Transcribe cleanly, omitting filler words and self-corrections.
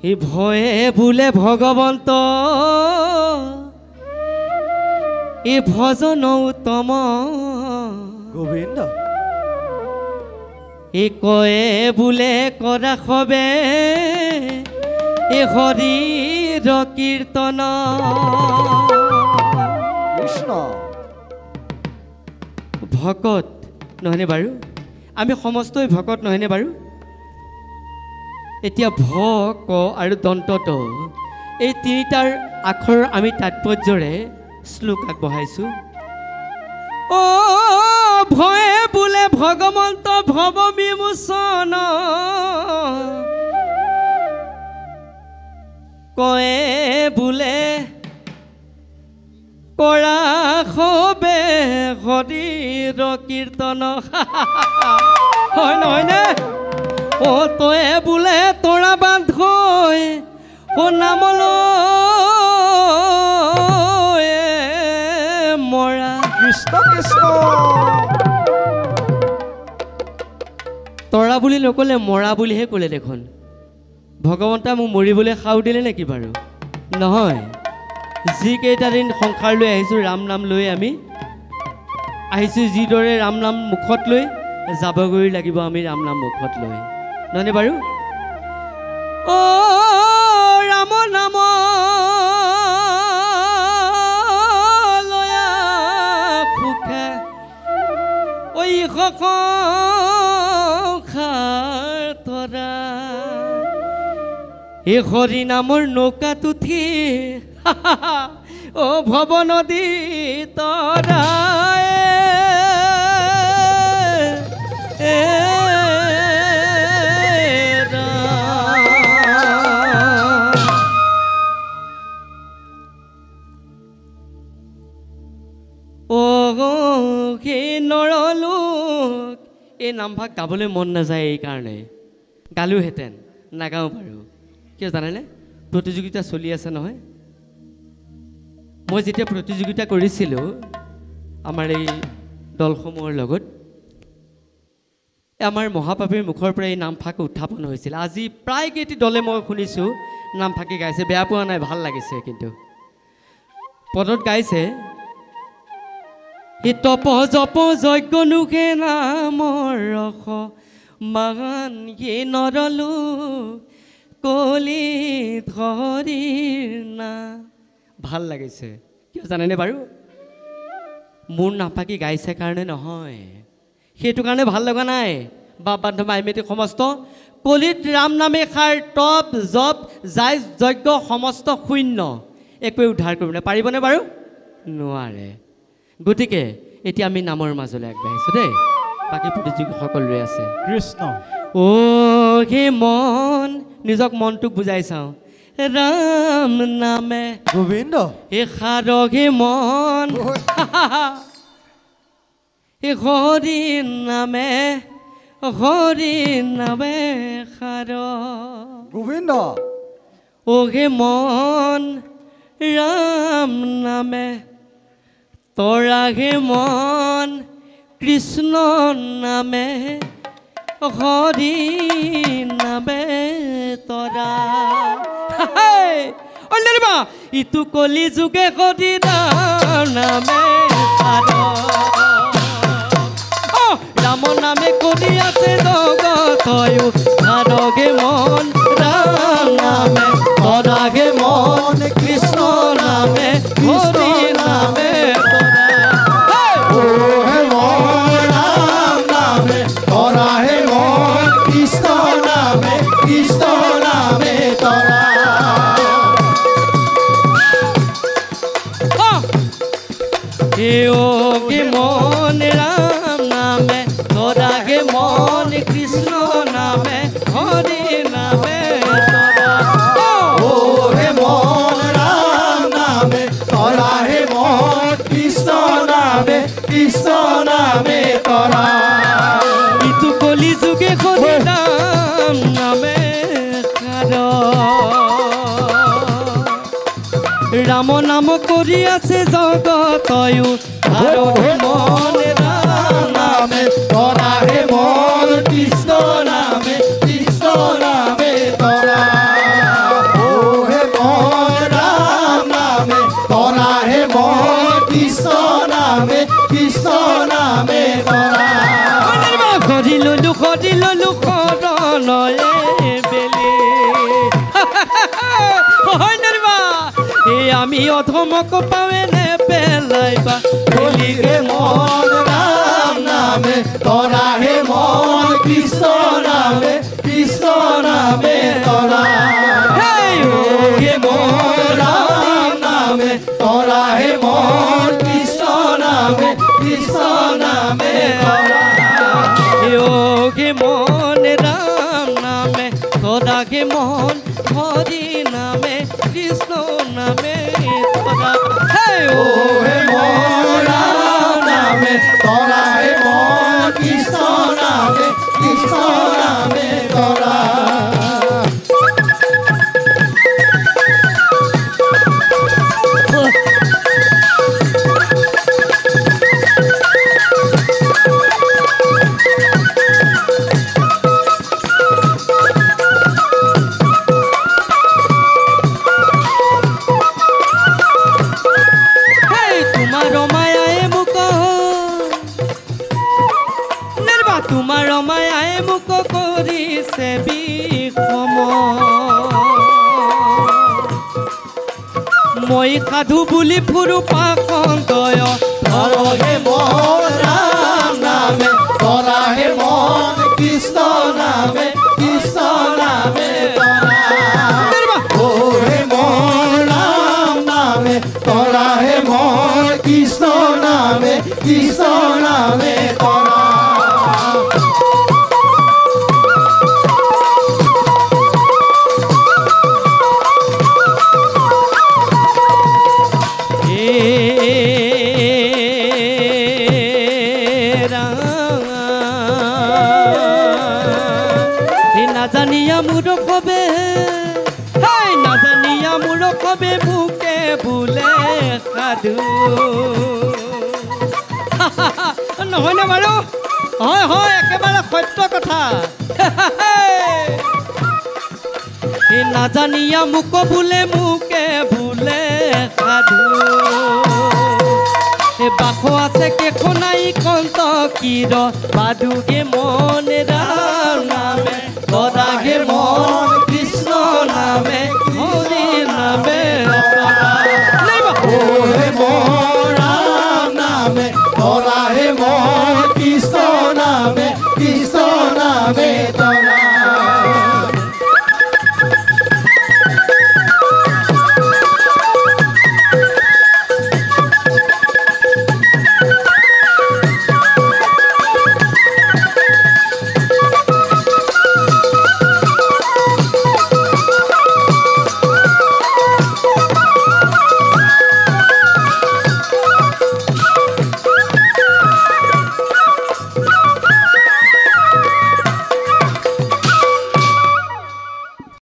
এই ভয়ে বোলে ভগবন্ত এই ভজন উত্তম গোবিন্দ এই কয়ে বোলে কৰা খবে এই হৰিৰ কীৰ্তন কৃষ্ণ ভকত নহয়নে বাৰু আমি সমস্তই ভকত নহয়নে বাৰু এতিয়া ভ ক আৰু দন্তত এই তিনিটাৰ আখৰ আমি তাৎপৰ্যৰে শ্লোক আগবঢ়াইছোঁ ও ভয়ে বোলে ভগৱন্ত ভৱ বিমোচন কয়ে বোলে কৰা খবে হৰিৰ কীৰ্তন হয় নহয়নে ও তয়ে বোলে তৰা বান্ধ হৈ ও নামলৈ মৰা কৃষ্ণ কৃষ্ণ তৰা বুলি নক'লে মৰা বুলিহে ক'লে দেখোন ভগৱন্তা মোক মৰিবলৈ সাও দিলে নেকি বাৰু নহয় যিকেইটা দিন সংসাৰ লৈ আহিছোঁ ৰাম নাম লৈ আমি আহিছোঁ যিদৰে ৰাম নাম মুখত লৈ যাবগৈ লাগিব আমি ৰাম নাম মুখত লৈ নহয়নে বাৰু অ ৰাম নাম লয়া সুখে ঐ সংসাৰ তৰা এই হৰি নামৰ নৌকাত উঠি ও ভৱ নদী তৰাই নৰলোক এই নামভাগ গাবলৈ মন নাযায় এইকাৰণে গালোহেঁতেন নাগাওঁ বাৰু কিয় জানেনে প্ৰতিযোগিতা চলি আছে নহয় মই যেতিয়া প্ৰতিযোগিতা কৰিছিলোঁ আমাৰ এই দলসমূহৰ লগত আমাৰ মহাপাপীৰ মুখৰ পৰা এই নামফাক উত্থাপন হৈছিল আজি প্ৰায় কেইটি দলে মই শুনিছোঁ নামফাকে গাইছে বেয়া পোৱা নাই ভাল লাগিছে কিন্তু পদত গাইছে ই তপ জপ যজ্ঞ নুখে নামৰ ৰস মাগান হি নৰলো কলি ধৰিৰ না ভাল লাগিছে কিয় জানেনে বাৰু মোৰ নাপাকি গাইছে কাৰণে নহয় সেইটো কাৰণে ভাল লগা নাই বাপ বান্ধৱ আইমেতি সমস্ত কলিত ৰাম নামে খাৰ তপ জপ যাই যজ্ঞ সমস্ত শূন্য একোৱে উদ্ধাৰ কৰিব পাৰিবনে বাৰু নোৱাৰে গতিকে এতিয়া আমি নামৰ মাজলৈ আগবাঢ়িছোঁ দেই বাকী প্ৰতিযোগীসকল ৰৈ আছে কৃষ্ণ ও হে মন নিজক মনটোক বুজাই চাওঁ ৰাম নামে গোবিন্দ হে খাৰঘে মন হে হৰি নামে খাৰ গোবিন্দ ও হে মন ৰাম নামে তৰাঘে মন কৃষ্ণ নামে হৰি নামে তৰা অন্যবা ইটো কলি যুগে হৰি নামে ৰাম নামে কৰি আছে জগতয়ো খাৰঘে মন ৰাম নামে তৰাঘে মন কৃষ্ণ নামে হৰি নামে गे मन राम नामे तोरा गे मन कृष्ण नामे हरि नामे तोरा ओ हे मन राम नामे तोरा हे मन कृष्ण नामे तोरा इतु कलि जुगे हरि नाम नामे राम नाम करि आछे जगतयु आरो मन राम नामे तोरा हे मन कृष्ण नामे तोरा আমি অধমক পাৱে নে পেলাইবা বলিগে মন রাম নামে তরাহে মন কৃষ্ণ নামে তরা হে মন রাম নামে তরাহে মন কৃষ্ণ নামে তরা योगे मोन राम नामे तोरा गे मोहन हरि नामे कृष्ण नामे तोरा हे ओ हे मोन राम नामे तराहे मन কৃষ্ণ নামে তরা তোমাৰ মায়াই মোক কৰিছে বিষম মই সাধু বুলি ফুৰু পাখণ্ডয় ধৰহে মন ৰাম নামে তৰাহে মন কৃষ্ণ নামে তৰা ও হে মন ৰাম নামে তৰাহে মন কৃষ্ণ নামে তৰা নাজানিয়া মোৰ কবে নাজানিয়া মোৰ কবে মুকে বোলে সাধু নহয়নে বাৰু হয় হয় একেবাৰে সত্য কথা নাজানিয়া মোক বোলে মুকে বোলে সাধু বাস আছে কেখনাই কন্ত কিৰ বাদুগে মন ৰাম নামে তৰাহে মন